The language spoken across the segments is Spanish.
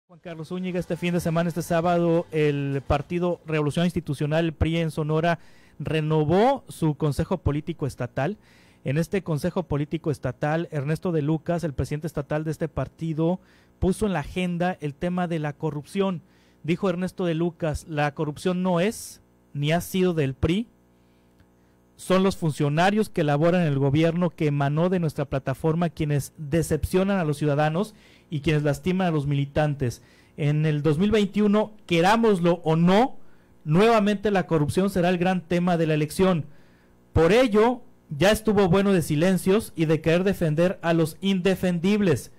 Juan Carlos Zúñiga, este fin de semana, este sábado, el Partido Revolución Institucional, el PRI en Sonora, renovó su Consejo Político Estatal. En este Consejo Político Estatal, Ernesto de Lucas, el presidente estatal de este partido, puso en la agenda el tema de la corrupción. Dijo Ernesto de Lucas, la corrupción no es ni ha sido del PRI, son los funcionarios que elaboran el gobierno que emanó de nuestra plataforma quienes decepcionan a los ciudadanos y quienes lastiman a los militantes. En el 2021, querámoslo o no, nuevamente la corrupción será el gran tema de la elección. Por ello, ya estuvo bueno de silencios y de querer defender a los indefendibles.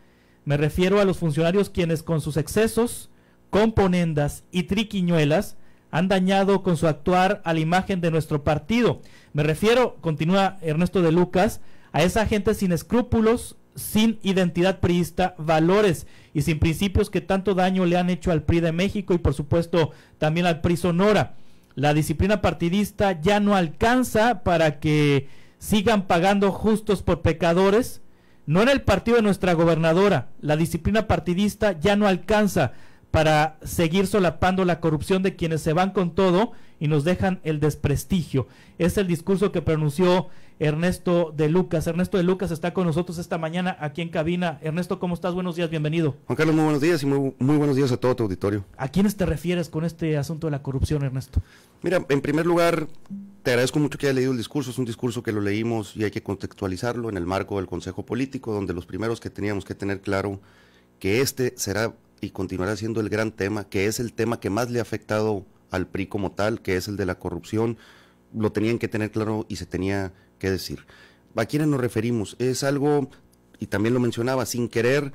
Me refiero a los funcionarios quienes con sus excesos, componendas y triquiñuelas han dañado con su actuar a la imagen de nuestro partido. Me refiero, continúa Ernesto de Lucas, a esa gente sin escrúpulos, sin identidad priista, valores y sin principios que tanto daño le han hecho al PRI de México y por supuesto también al PRI Sonora. La disciplina partidista ya no alcanza para que sigan pagando justos por pecadores. No en el partido de nuestra gobernadora, la disciplina partidista ya no alcanza para seguir solapando la corrupción de quienes se van con todo y nos dejan el desprestigio. Es el discurso que pronunció Ernesto de Lucas. Ernesto de Lucas está con nosotros esta mañana aquí en cabina. Ernesto, ¿cómo estás? Buenos días, bienvenido. Juan Carlos, muy buenos días y muy buenos días a todo tu auditorio. ¿A quiénes te refieres con este asunto de la corrupción, Ernesto? Mira, en primer lugar, te agradezco mucho que hayas leído el discurso. Es un discurso que lo leímos y hay que contextualizarlo en el marco del Consejo Político, donde los primeros que teníamos que tener claro que este será y continuará siendo el gran tema, que es el tema que más le ha afectado al PRI como tal, que es el de la corrupción. Lo tenían que tener claro y se tenía que decir. ¿A quiénes nos referimos? Es algo, y también lo mencionaba, sin querer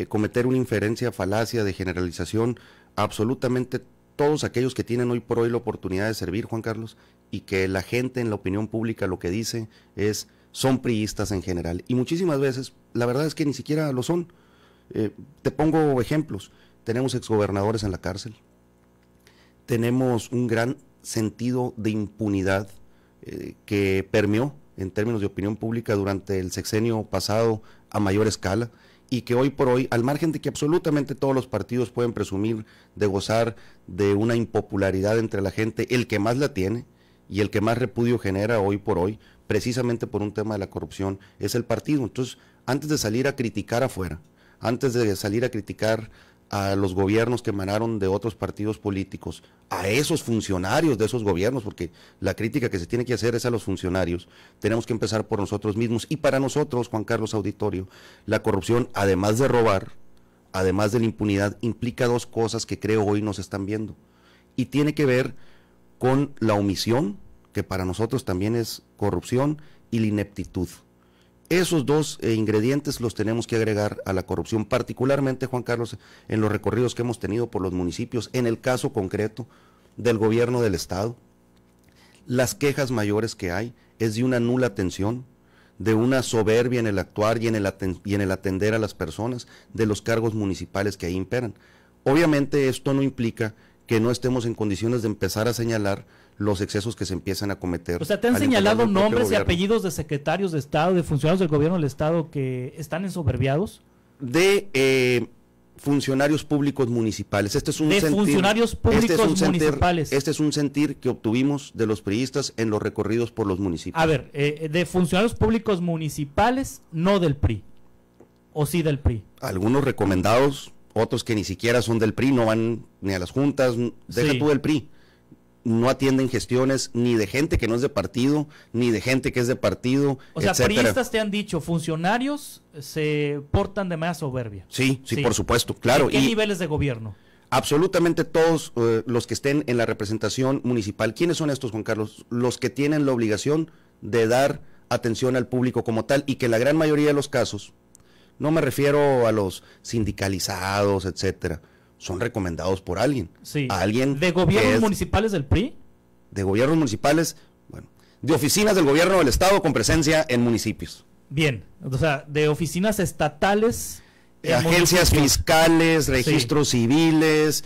cometer una inferencia, falacia de generalización, absolutamente todos aquellos que tienen hoy por hoy la oportunidad de servir, Juan Carlos, y que la gente en la opinión pública lo que dice es, son priistas en general, y muchísimas veces, la verdad es que ni siquiera lo son. Te pongo ejemplos, tenemos exgobernadores en la cárcel, tenemos un gran sentido de impunidad que permeó en términos de opinión pública durante el sexenio pasado a mayor escala y que hoy por hoy, al margen de que absolutamente todos los partidos pueden presumir de gozar de una impopularidad entre la gente, el que más la tiene y el que más repudio genera hoy por hoy, precisamente por un tema de la corrupción, es el partido. Entonces, antes de salir a criticar afuera, antes de salir a criticar a los gobiernos que emanaron de otros partidos políticos, a esos funcionarios de esos gobiernos, porque la crítica que se tiene que hacer es a los funcionarios, tenemos que empezar por nosotros mismos. Y para nosotros, Juan Carlos Auditorio, la corrupción, además de robar, además de la impunidad, implica dos cosas que creo hoy nos están viendo. Y tiene que ver con la omisión, que para nosotros también es corrupción, y la ineptitud. Esos dos ingredientes los tenemos que agregar a la corrupción, particularmente, Juan Carlos, en los recorridos que hemos tenido por los municipios, en el caso concreto del gobierno del Estado. Las quejas mayores que hay es de una nula atención, de una soberbia en el actuar y en el atender a las personas de los cargos municipales que ahí imperan. Obviamente esto no implica que no estemos en condiciones de empezar a señalar los excesos que se empiezan a cometer. O sea, ¿te han señalado nombres y apellidos de secretarios de Estado, de funcionarios del gobierno del Estado que están ensoberbiados? De funcionarios públicos municipales. Este es un funcionarios públicos municipales. Este es un sentir que obtuvimos de los priistas en los recorridos por los municipios. A ver, de funcionarios públicos municipales, no del PRI. ¿O sí del PRI? Algunos recomendados, otros que ni siquiera son del PRI, no van ni a las juntas, deja tú del PRI. No atienden gestiones ni de gente que no es de partido, ni de gente que es de partido, o sea, etcétera. Priistas te han dicho, funcionarios se portan de manera soberbia. Sí, por supuesto, claro. ¿En qué niveles de gobierno? Absolutamente todos los que estén en la representación municipal. ¿Quiénes son estos, Juan Carlos? Los que tienen la obligación de dar atención al público como tal y que la gran mayoría de los casos, no me refiero a los sindicalizados, etcétera, son recomendados por alguien. Sí. A alguien ¿De gobiernos municipales del PRI? De gobiernos municipales, bueno, de oficinas del gobierno del Estado con presencia en municipios. Bien, o sea, de oficinas estatales. Agencias fiscales, registros civiles,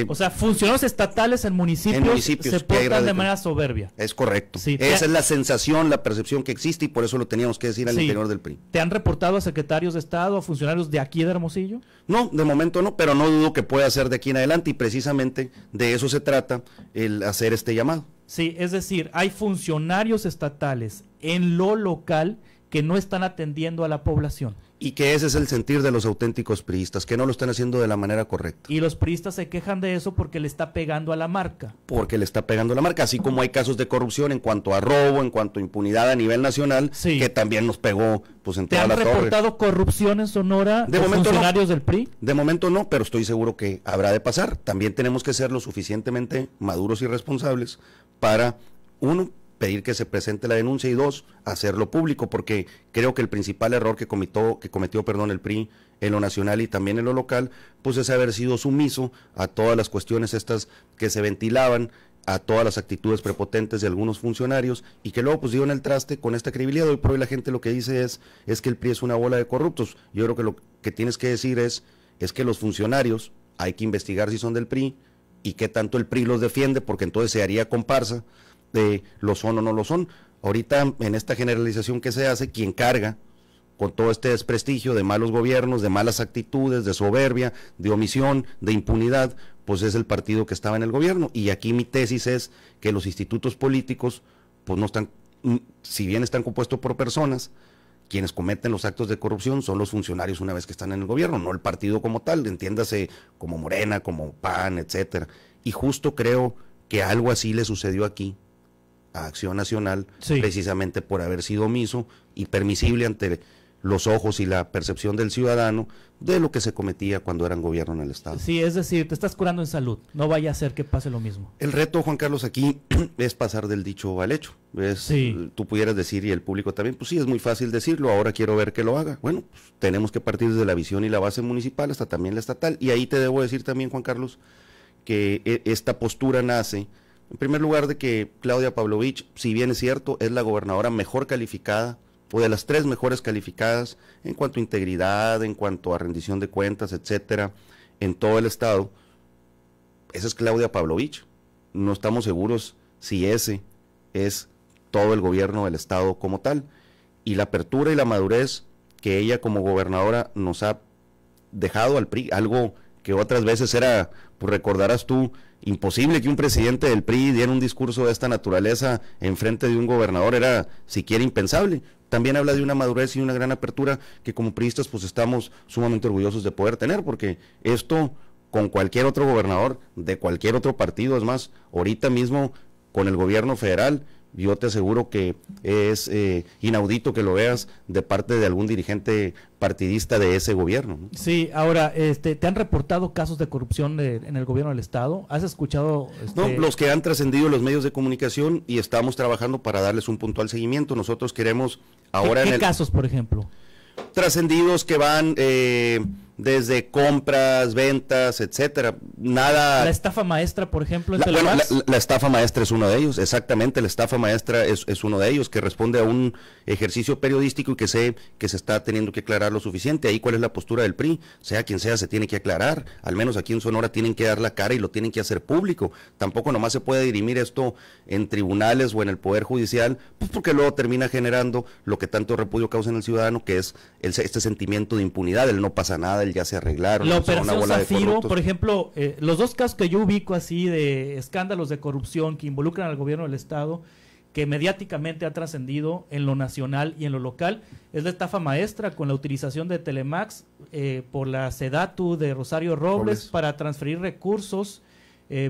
O sea, funcionarios estatales en municipios se portan de manera soberbia. Es correcto. Sí, esa es la sensación, la percepción que existe y por eso lo teníamos que decir al interior del PRI. ¿Te han reportado a secretarios de Estado, a funcionarios de aquí de Hermosillo? No, de momento no, pero no dudo que pueda ser de aquí en adelante y precisamente de eso se trata el hacer este llamado. Sí, es decir, hay funcionarios estatales en lo local que no están atendiendo a la población. Y que ese es el sentir de los auténticos priistas, que no lo están haciendo de la manera correcta. Y los priistas se quejan de eso porque le está pegando a la marca. Porque le está pegando a la marca, así como hay casos de corrupción en cuanto a robo, en cuanto a impunidad a nivel nacional, que también nos pegó pues en toda la torre. ¿Te han reportado corrupción en Sonora de funcionarios del PRI? De momento no, pero estoy seguro que habrá de pasar. También tenemos que ser lo suficientemente maduros y responsables para, uno, pedir que se presente la denuncia y dos, hacerlo público, porque creo que el principal error que cometió el PRI en lo nacional y también en lo local, pues es haber sido sumiso a todas las cuestiones estas que se ventilaban, a todas las actitudes prepotentes de algunos funcionarios y que luego pues dieron el traste con esta credibilidad. Hoy por hoy la gente lo que dice es que el PRI es una bola de corruptos. Yo creo que lo que tienes que decir es que los funcionarios hay que investigar si son del PRI y qué tanto el PRI los defiende, porque entonces se haría comparsa de lo son o no lo son. Ahorita en esta generalización que se hace, quien carga con todo este desprestigio de malos gobiernos, de malas actitudes, de soberbia, de omisión, de impunidad, pues es el partido que estaba en el gobierno. Y aquí mi tesis es que los institutos políticos, pues no están, si bien están compuestos por personas, quienes cometen los actos de corrupción son los funcionarios una vez que están en el gobierno, no el partido como tal, entiéndase como Morena, como PAN, etcétera. Y justo creo que algo así le sucedió aquí a Acción Nacional, precisamente por haber sido omiso y permisible ante los ojos y la percepción del ciudadano de lo que se cometía cuando eran gobierno en el Estado. Sí, es decir, te estás curando en salud, no vaya a ser que pase lo mismo. El reto, Juan Carlos, aquí es pasar del dicho al hecho. Tú pudieras decir, y el público también, pues sí, es muy fácil decirlo, ahora quiero ver que lo haga. Bueno, pues, tenemos que partir desde la visión y la base municipal hasta también la estatal, y ahí te debo decir también, Juan Carlos, que esta postura nace en primer lugar de que Claudia Pavlovich, si bien es cierto, es la gobernadora mejor calificada, o de las 3 mejores calificadas en cuanto a integridad, en cuanto a rendición de cuentas, etcétera, en todo el estado. Esa es Claudia Pavlovich. No estamos seguros si ese es todo el gobierno del estado como tal. Y la apertura y la madurez que ella como gobernadora nos ha dejado al PRI, algo que otras veces era, pues recordarás tú, imposible que un presidente del PRI diera un discurso de esta naturaleza en frente de un gobernador, era siquiera impensable. También habla de una madurez y una gran apertura que como priistas pues estamos sumamente orgullosos de poder tener, porque esto con cualquier otro gobernador de cualquier otro partido, es más, ahorita mismo con el gobierno federal, yo te aseguro que es inaudito que lo veas de parte de algún dirigente partidista de ese gobierno, ¿no? Sí, ahora, ¿te han reportado casos de corrupción en el gobierno del estado? ¿Has escuchado? No, los que han trascendido los medios de comunicación y estamos trabajando para darles un puntual seguimiento. Nosotros queremos ahora... ¿Qué casos, por ejemplo? Trascendidos que van desde compras, ventas, etcétera. Nada. La estafa maestra, por ejemplo, la estafa maestra es uno de ellos, exactamente, la estafa maestra es uno de ellos, que responde a un ejercicio periodístico y que sé que se está teniendo que aclarar lo suficiente. Ahí cuál es la postura del PRI, sea quien sea, se tiene que aclarar, al menos aquí en Sonora tienen que dar la cara y lo tienen que hacer público. Tampoco nomás se puede dirimir esto en tribunales o en el Poder Judicial, pues porque luego termina generando lo que tanto repudio causa en el ciudadano, que es este sentimiento de impunidad, el no pasa nada, el ya se arreglaron. La operación Zafiro, por ejemplo, los 2 casos que yo ubico así de escándalos de corrupción que involucran al gobierno del estado, que mediáticamente ha trascendido en lo nacional y en lo local, es la estafa maestra con la utilización de Telemax por la SEDATU de Rosario Robles para transferir recursos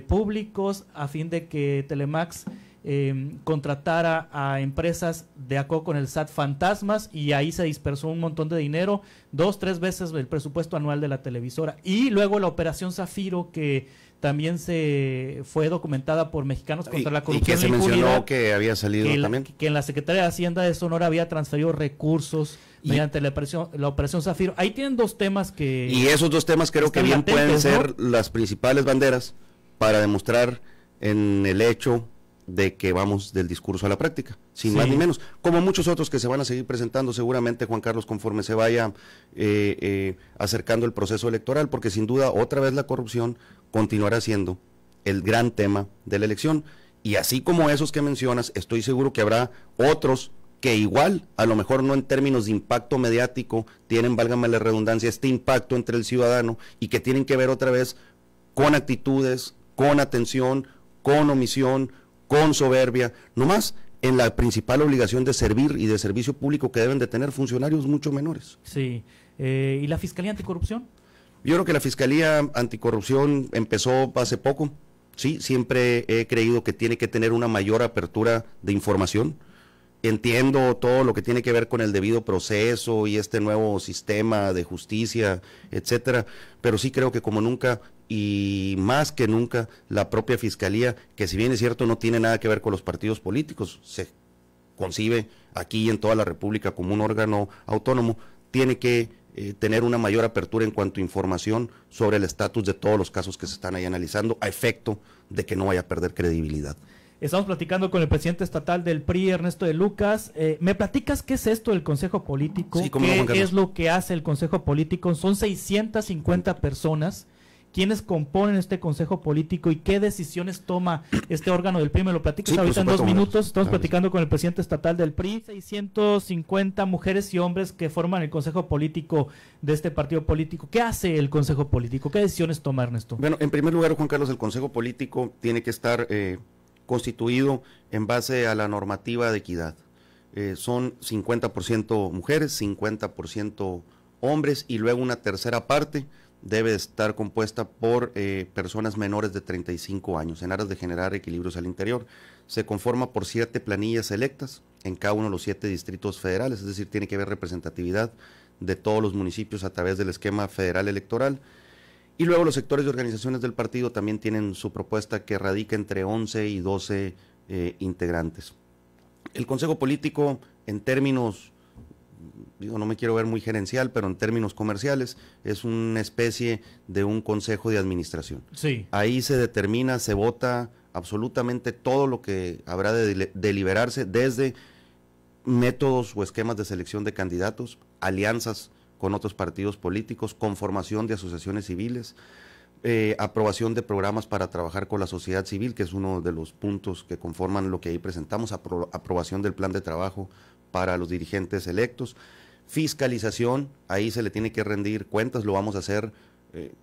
públicos a fin de que Telemax contratara a empresas de acuerdo con el SAT fantasmas, y ahí se dispersó un montón de dinero, 2-3 veces el presupuesto anual de la televisora. Y luego la operación Zafiro, que también se fue documentada por Mexicanos contra la Corrupción y que se mencionó que había salido también. Que en la Secretaría de Hacienda de Sonora había transferido recursos mediante la operación Zafiro. Ahí tienen 2 temas que... Y esos 2 temas creo que bien latentes, pueden ser, ¿no?, las principales banderas para demostrar en el hecho de que vamos del discurso a la práctica, sin Sí. más ni menos, como muchos otros que se van a seguir presentando seguramente, Juan Carlos, conforme se vaya acercando el proceso electoral, porque sin duda otra vez la corrupción continuará siendo el gran tema de la elección, y así como esos que mencionas, estoy seguro que habrá otros que igual, a lo mejor no en términos de impacto mediático, tienen, válgame la redundancia, este impacto entre el ciudadano, y que tienen que ver otra vez con actitudes, con atención, con omisión, con soberbia, nomás en la principal obligación de servir y de servicio público que deben de tener funcionarios mucho menores. Sí. ¿Y la Fiscalía Anticorrupción? Yo creo que la Fiscalía Anticorrupción empezó hace poco, sí, siempre he creído que tiene que tener una mayor apertura de información. Entiendo todo lo que tiene que ver con el debido proceso y este nuevo sistema de justicia, etcétera, pero sí creo que como nunca y más que nunca la propia Fiscalía, que si bien es cierto no tiene nada que ver con los partidos políticos, se concibe aquí y en toda la República como un órgano autónomo, tiene que tener una mayor apertura en cuanto a información sobre el estatus de todos los casos que se están ahí analizando, a efecto de que no vaya a perder credibilidad. Estamos platicando con el presidente estatal del PRI, Ernesto de Lucas. ¿Me platicas qué es esto del Consejo Político? Sí, ¿cómo no, Juan ¿Qué Carlos? es lo que hace el Consejo Político? Son 650 personas. ¿Quiénes componen este Consejo Político y qué decisiones toma este órgano del PRI? Me lo platicas Sí, por ahorita en 2 supuesto, minutos. Estamos claro. platicando con el presidente estatal del PRI. 650 mujeres y hombres que forman el Consejo Político de este partido político. ¿Qué hace el Consejo Político? ¿Qué decisiones toma, Ernesto? Bueno, en primer lugar, Juan Carlos, el Consejo Político tiene que estar constituido en base a la normativa de equidad. Son 50% mujeres, 50% hombres, y luego una tercera parte debe estar compuesta por personas menores de 35 años, en aras de generar equilibrios al interior. Se conforma por 7 planillas electas en cada uno de los 7 distritos federales, es decir, tiene que haber representatividad de todos los municipios a través del esquema federal electoral. Y luego los sectores de organizaciones del partido también tienen su propuesta, que radica entre 11 y 12 integrantes. El Consejo Político, en términos, digo, no me quiero ver muy gerencial, pero en términos comerciales, es una especie de un consejo de administración. Sí. Ahí se determina, se vota absolutamente todo lo que habrá de deliberarse, desde métodos o esquemas de selección de candidatos, alianzas con otros partidos políticos, conformación de asociaciones civiles, aprobación de programas para trabajar con la sociedad civil, que es uno de los puntos que conforman lo que ahí presentamos, aprobación del plan de trabajo para los dirigentes electos, fiscalización, ahí se le tiene que rendir cuentas, lo vamos a hacer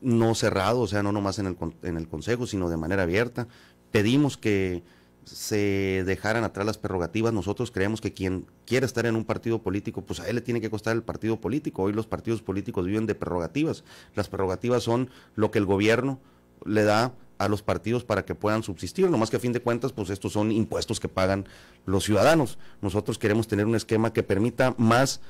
no cerrado, o sea, no nomás en el Consejo, sino de manera abierta. Pedimos que se dejaran atrás las prerrogativas. Nosotros creemos que quien quiera estar en un partido político, pues a él le tiene que costar el partido político. Hoy los partidos políticos viven de prerrogativas. Las prerrogativas son lo que el gobierno le da a los partidos para que puedan subsistir, nomás que a fin de cuentas, pues estos son impuestos que pagan los ciudadanos. Nosotros queremos tener un esquema que permita más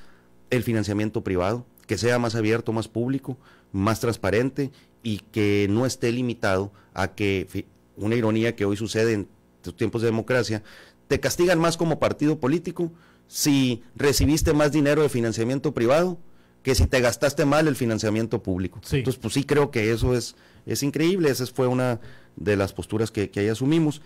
el financiamiento privado, que sea más abierto, más público, más transparente, y que no esté limitado a que, una ironía que hoy sucede en tus tiempos de democracia, te castigan más como partido político si recibiste más dinero de financiamiento privado que si te gastaste mal el financiamiento público. Sí. Entonces, pues sí creo que eso es increíble. Esa fue una de las posturas que ahí asumimos.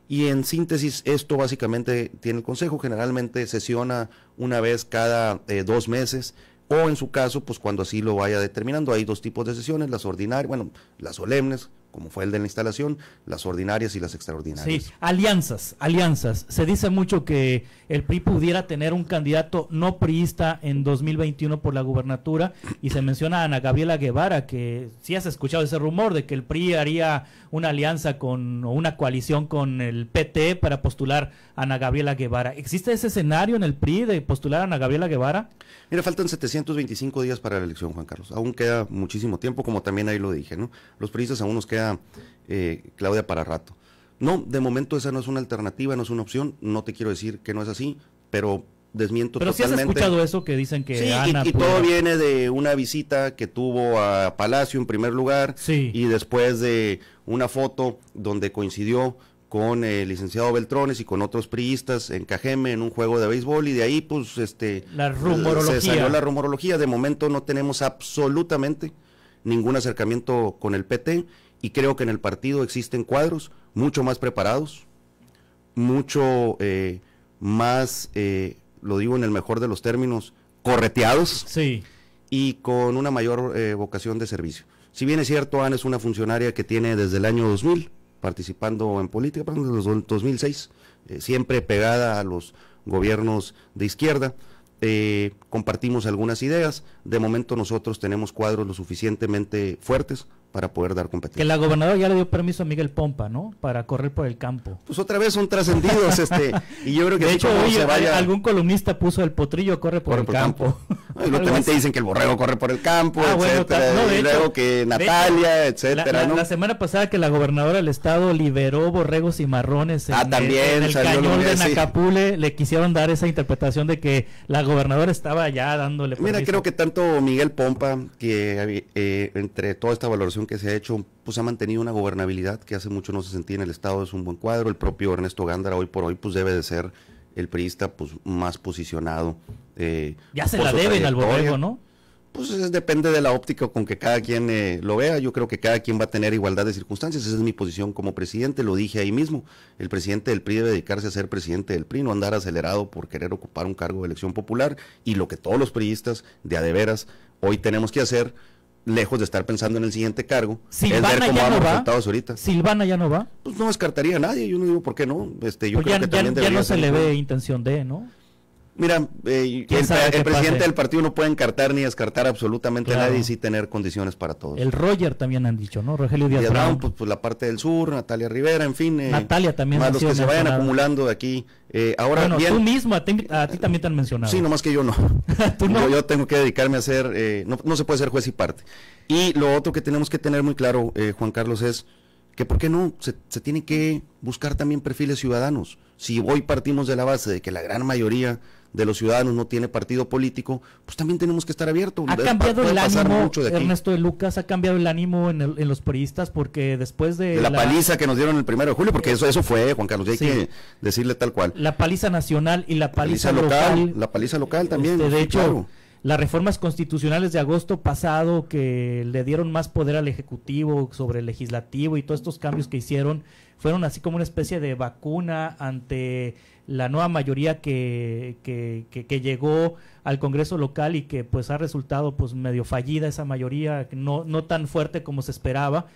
Y en síntesis, esto básicamente tiene el Consejo. Generalmente sesiona una vez cada 2 meses, o en su caso, pues cuando así lo vaya determinando. Hay 2 tipos de sesiones, las ordinarias, bueno, las solemnes, como fue el de la instalación, las ordinarias y las extraordinarias. Sí, alianzas. Se dice mucho que el PRI pudiera tener un candidato no priista en 2021 por la gubernatura, y se menciona a Ana Gabriela Guevara, que sí has escuchado ese rumor de que el PRI haría una alianza o una coalición con el PT para postular a Ana Gabriela Guevara. ¿Existe ese escenario en el PRI de postular a Ana Gabriela Guevara? Mira, faltan 725 días para la elección, Juan Carlos. Aún queda muchísimo tiempo, como también ahí lo dije, ¿no? Los priistas aún nos queda Claudia para rato. No, de momento esa no es una alternativa, no es una opción. No te quiero decir que no es así, pero desmiento pero totalmente. Pero sí has escuchado eso, que dicen que sí, Ana y todo viene de una visita que tuvo a Palacio en primer lugar, sí, y después de una foto donde coincidió con el licenciado Beltrones y con otros priistas en Cajeme en un juego de béisbol, y de ahí pues la rumorología. se salió la rumorología. De momento no tenemos absolutamente ningún acercamiento con el PT, y creo que en el partido existen cuadros mucho más preparados, mucho más, lo digo en el mejor de los términos, correteados, sí, y con una mayor vocación de servicio. Si bien es cierto, Ana es una funcionaria que tiene desde el año 2000 participando en política, perdón, desde el 2006, siempre pegada a los gobiernos de izquierda. Compartimos algunas ideas. De momento nosotros tenemos cuadros lo suficientemente fuertes para poder dar competencia. Que la gobernadora ya le dio permiso a Miguel Pompa, ¿no? Para correr por el campo. Pues otra vez son trascendidos, y yo creo que de hecho, hoy se vaya, algún columnista puso el potrillo corre por el campo. Y luego también te dicen que el borrego corre por el campo, etcétera, bueno, y luego hecho, que Natalia, etcétera, ¿no? La semana pasada que la gobernadora del estado liberó borregos y marrones también en el cañón de Nacapule, le quisieron dar esa interpretación de que la gobernadora estaba ya dándole permiso. Mira, creo que tanto Miguel Pompa, que entre toda esta valoración que se ha hecho, pues ha mantenido una gobernabilidad que hace mucho no se sentía en el estado, es un buen cuadro. El propio Ernesto Gándara hoy por hoy pues debe de ser el priista pues más posicionado. Ya se la deben al borrego, ¿no? Pues depende de la óptica con que cada quien lo vea. Yo creo que cada quien va a tener igualdad de circunstancias. Esa es mi posición como presidente, lo dije ahí mismo. El presidente del PRI debe dedicarse a ser presidente del PRI, no andar acelerado por querer ocupar un cargo de elección popular, y lo que todos los priistas de a de veras hoy tenemos que hacer, lejos de estar pensando en el siguiente cargo, Silvana es ver cómo ya van no los va. Resultados ahorita. Silvana ya no va. Pues no descartaría a nadie, yo no digo por qué no. Yo pues creo ya, que también ya no se le ve intención de, ¿no? Mira, el presidente del partido no puede encartar ni descartar absolutamente a nadie, y sí tener condiciones para todos. El Roger también han dicho, ¿no? Rogelio Díaz Brown. Pues la parte del sur, Natalia Rivera, en fin. Natalia también. Más los que se vayan acumulando de aquí. Ahora bueno, bien, tú mismo, a ti también te han mencionado. Sí, nomás que yo no. ¿Tú no? Yo tengo que dedicarme a hacer, no se puede ser juez y parte. Y lo otro que tenemos que tener muy claro, Juan Carlos, es que ¿por qué no? Se tiene que buscar también perfiles ciudadanos. Si hoy partimos de la base de que la gran mayoría de los ciudadanos no tiene partido político, pues también tenemos que estar abiertos. Ha cambiado el ánimo, Ernesto de Lucas, ha cambiado el ánimo en los priistas, porque después de la paliza que nos dieron el 1 de julio, porque eso fue, Juan Carlos, y hay que decirle tal cual. La paliza nacional y la paliza local. La paliza local también. De hecho, claro, las reformas constitucionales de agosto pasado que le dieron más poder al Ejecutivo sobre el Legislativo y todos estos cambios que hicieron fueron así como una especie de vacuna ante la nueva mayoría que llegó al Congreso local, y que pues ha resultado pues medio fallida esa mayoría, no tan fuerte como se esperaba.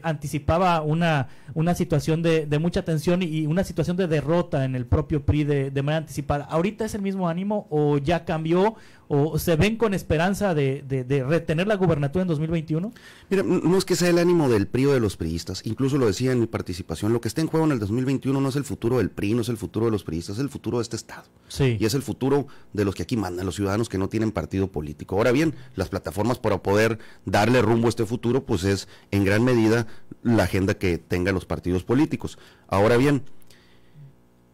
Anticipaba una situación de mucha tensión y una situación de derrota en el propio PRI de manera anticipada. ¿Ahorita es el mismo ánimo o ya cambió, o se ven con esperanza de retener la gubernatura en 2021? Mira, no es que sea el ánimo del PRI o de los priistas, incluso lo decía en mi participación, lo que está en juego en el 2021 no es el futuro del PRI, no es el futuro de los priistas, es el futuro de este Estado. Sí. Y es el futuro de los que aquí mandan, los ciudadanos que no tienen partido político. Ahora bien, las plataformas para poder darle rumbo a este futuro, pues es en gran medida la agenda que tengan los partidos políticos. Ahora bien,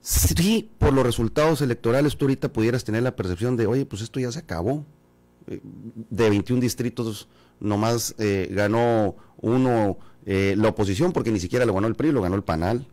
si por los resultados electorales tú ahorita pudieras tener la percepción de, oye, pues esto ya se acabó, de 21 distritos nomás ganó uno la oposición, porque ni siquiera lo ganó el PRI, lo ganó el PANAL.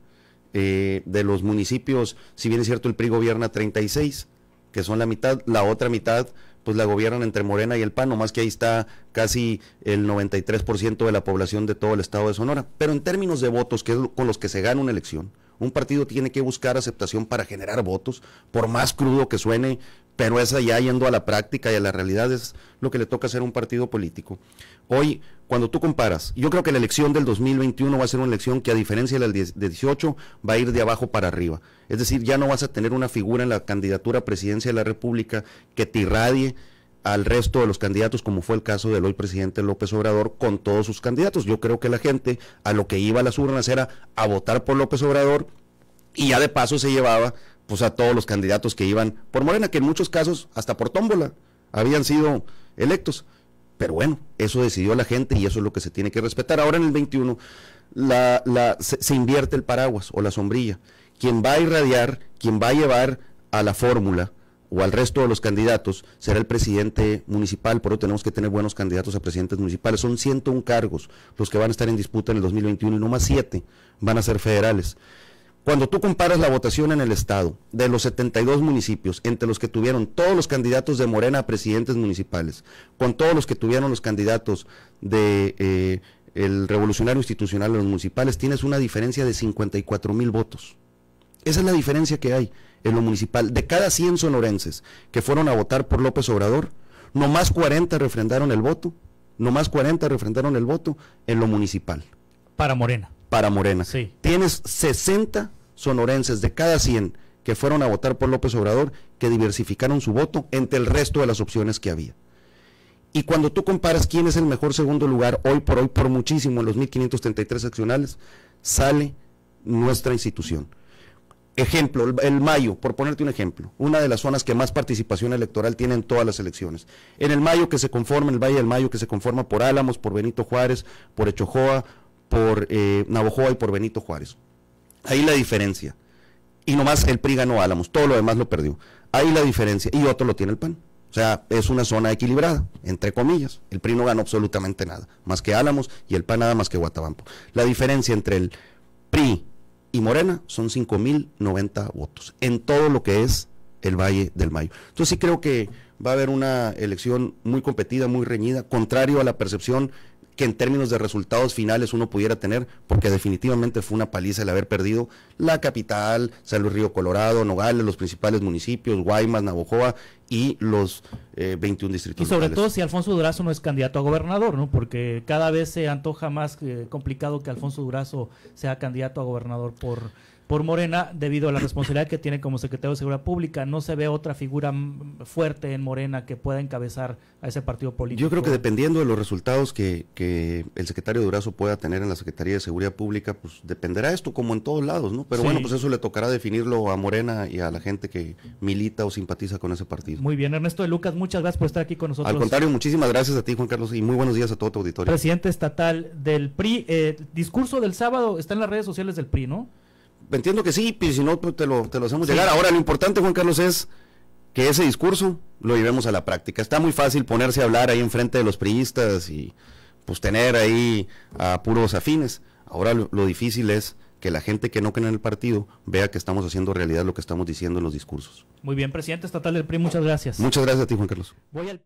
De los municipios, si bien es cierto, el PRI gobierna 36, que son la mitad, la otra mitad pues la gobiernan entre Morena y el PAN, nomás que ahí está casi el 93% de la población de todo el estado de Sonora. Pero en términos de votos, que es con los que se gana una elección, un partido tiene que buscar aceptación para generar votos, por más crudo que suene, pero esa ya yendo a la práctica y a la realidad es lo que le toca hacer a un partido político. Hoy, cuando tú comparas, yo creo que la elección del 2021 va a ser una elección que, a diferencia de la de 18, va a ir de abajo para arriba. Es decir, ya no vas a tener una figura en la candidatura a presidencia de la República que te irradie al resto de los candidatos, como fue el caso del hoy presidente López Obrador con todos sus candidatos. Yo creo que la gente a lo que iba a las urnas era a votar por López Obrador, y ya de paso se llevaba pues a todos los candidatos que iban por Morena, que en muchos casos hasta por tómbola habían sido electos. Pero bueno, eso decidió la gente y eso es lo que se tiene que respetar. Ahora en el 21 se invierte el paraguas o la sombrilla. Quien va a irradiar, quien va a llevar a la fórmula o al resto de los candidatos será el presidente municipal. Por eso tenemos que tener buenos candidatos a presidentes municipales. Son 101 cargos los que van a estar en disputa en el 2021 y no más 7 van a ser federales. Cuando tú comparas la votación en el estado de los 72 municipios, entre los que tuvieron todos los candidatos de Morena a presidentes municipales, con todos los que tuvieron los candidatos de el Revolucionario Institucional en los municipales, tienes una diferencia de 54,000 votos. Esa es la diferencia que hay en lo municipal. De cada 100 sonorenses que fueron a votar por López Obrador, nomás 40 refrendaron el voto, en lo municipal. Para Morena. Para Morena. Sí. Tienes 60 sonorenses de cada 100 que fueron a votar por López Obrador que diversificaron su voto entre el resto de las opciones que había. Y cuando tú comparas quién es el mejor segundo lugar, hoy, por muchísimo, en los 1.533 seccionales, sale nuestra institución. Ejemplo, el Mayo, por ponerte un ejemplo, una de las zonas que más participación electoral tiene en todas las elecciones. En el Mayo que se conforma, en el Valle del Mayo que se conforma por Álamos, por Benito Juárez, por Echojoa, por Navojoa y por Benito Juárez. Ahí la diferencia. Y nomás el PRI ganó Álamos, todo lo demás lo perdió. Ahí la diferencia, y otro lo tiene el PAN. O sea, es una zona equilibrada, entre comillas. El PRI no ganó absolutamente nada, más que Álamos, y el PAN nada más que Guatabampo. La diferencia entre el PRI y Morena son 5.090 votos, en todo lo que es el Valle del Mayo. Entonces sí creo que va a haber una elección muy competida, muy reñida, contrario a la percepción que en términos de resultados finales uno pudiera tener, porque definitivamente fue una paliza el haber perdido la capital, San Luis Río Colorado, Nogales, los principales municipios, Guaymas, Navojoa y los 21 distritos. Y sobre locales. todo si Alfonso Durazo no es candidato a gobernador, ¿no? Porque cada vez se antoja más complicado que Alfonso Durazo sea candidato a gobernador por Morena, debido a la responsabilidad que tiene como secretario de Seguridad Pública. No se ve otra figura fuerte en Morena que pueda encabezar a ese partido político. Yo creo que dependiendo de los resultados que el secretario Durazo pueda tener en la Secretaría de Seguridad Pública, pues dependerá esto como en todos lados, ¿no? Pero sí. Bueno, pues eso le tocará definirlo a Morena y a la gente que milita o simpatiza con ese partido. Muy bien, Ernesto de Lucas, muchas gracias por estar aquí con nosotros. Al contrario, muchísimas gracias a ti, Juan Carlos, y muy buenos días a todo tu auditorio. Presidente estatal del PRI, discurso del sábado está en las redes sociales del PRI, ¿no? Entiendo que sí, y si no, pues te lo hacemos llegar. Ahora, lo importante, Juan Carlos, es que ese discurso lo llevemos a la práctica. Está muy fácil ponerse a hablar ahí enfrente de los priistas y pues tener ahí a puros afines. Ahora lo difícil es que la gente que no cree en el partido vea que estamos haciendo realidad lo que estamos diciendo en los discursos. Muy bien, presidente estatal del PRI, muchas gracias. Muchas gracias a ti, Juan Carlos. Voy al